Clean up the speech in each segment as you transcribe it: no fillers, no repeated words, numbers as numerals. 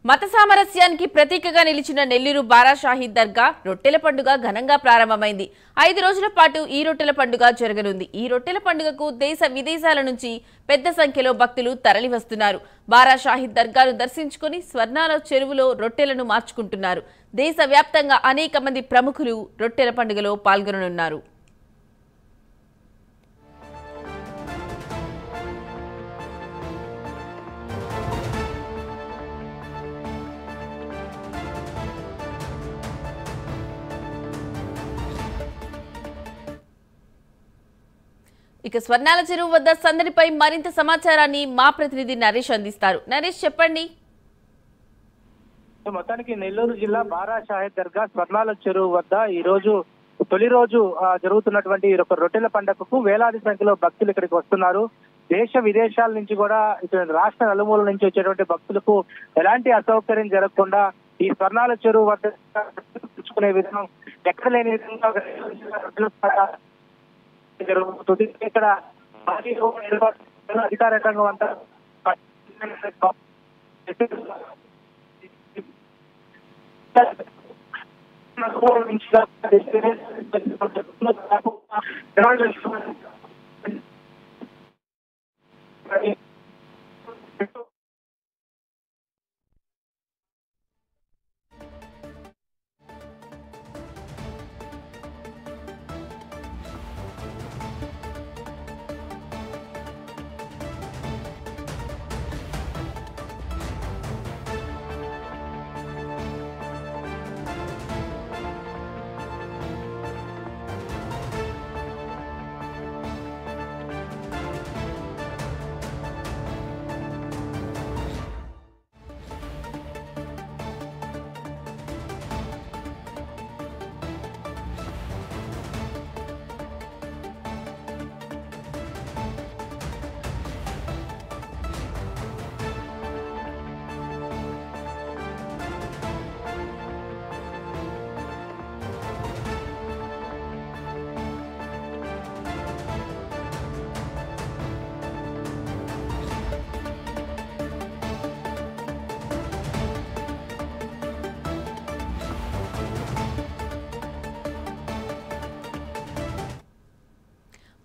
మత సామరస్యానికి ప్రతీకగా నిలిచిన నెల్లూరు బారా షాహీద్ దర్గా రొట్టెల పండుగ ఘనంగా ప్రారంభమైంది. 5 రోజుల పాటు ఈ రొట్టెల పండుగ జరగనుంది. ఈ రొట్టెల పండుగకు దేశ విదేశాల నుంచి పెద్ద సంఖ్యలో భక్తులు తరలివస్తున్నారు. బారా షాహీద్ దర్గాను దర్శించుకుని స్వర్ణాల చెరువులో రొట్టెలను మార్చుకుంటున్నారు. దేశవ్యాప్తంగా అనేక మంది ప్రముఖులు రొట్టెల పండుగలో పాల్గొననున్నారు. ఇక స్వర్ణాల చెరువు వద్ద సందడిపై మరింత సమాచారాన్ని మా ప్రతినిధి నరేష్ అందిస్తారు. నరేష్, చెప్పండి. మొత్తానికి నెల్లూరు జిల్లా బారా షాహీద్ దర్గా స్వర్ణాల చెరువు వద్ద ఈ రోజు తొలి రోజు జరుగుతున్నటువంటి ఒక రొట్టెల పండుగకు వేలాది సంఖ్యలో భక్తులు ఇక్కడికి వస్తున్నారు. దేశ విదేశాల నుంచి కూడా ఇక్కడ రాష్ట్ర నలుమూల నుంచి వచ్చేటువంటి భక్తులకు ఎలాంటి అసౌకర్యం జరగకుండా ఈ స్వర్ణాల చెరువు వద్ద తెచ్చుకునే విధానం ఎక్కడ లేని విధంగా జరుగుతుంది. ఇక్కడ అధికారికంగా అంతా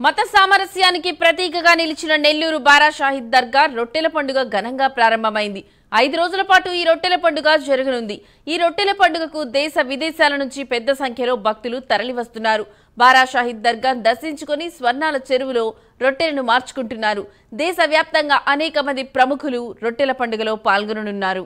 మత సామరస్యానికి ప్రతీకగా నిలిచిన నెల్లూరు బారా షాహీద్ దర్గా రొట్టెల పండుగ ఘనంగా ప్రారంభమైంది. 5 రోజుల పాటు ఈ రొట్టెల పండుగ జరగనుంది. ఈ రొట్టెల పండుగకు దేశ విదేశాల నుంచి పెద్ద సంఖ్యలో భక్తులు తరలివస్తున్నారు. బారా షాహీద్ దర్గాను దర్శించుకుని స్వర్ణాల చెరువులో రొట్టెలను మార్చుకుంటున్నారు. దేశవ్యాప్తంగా అనేక మంది ప్రముఖులు రొట్టెల పండుగలో పాల్గొననున్నారు.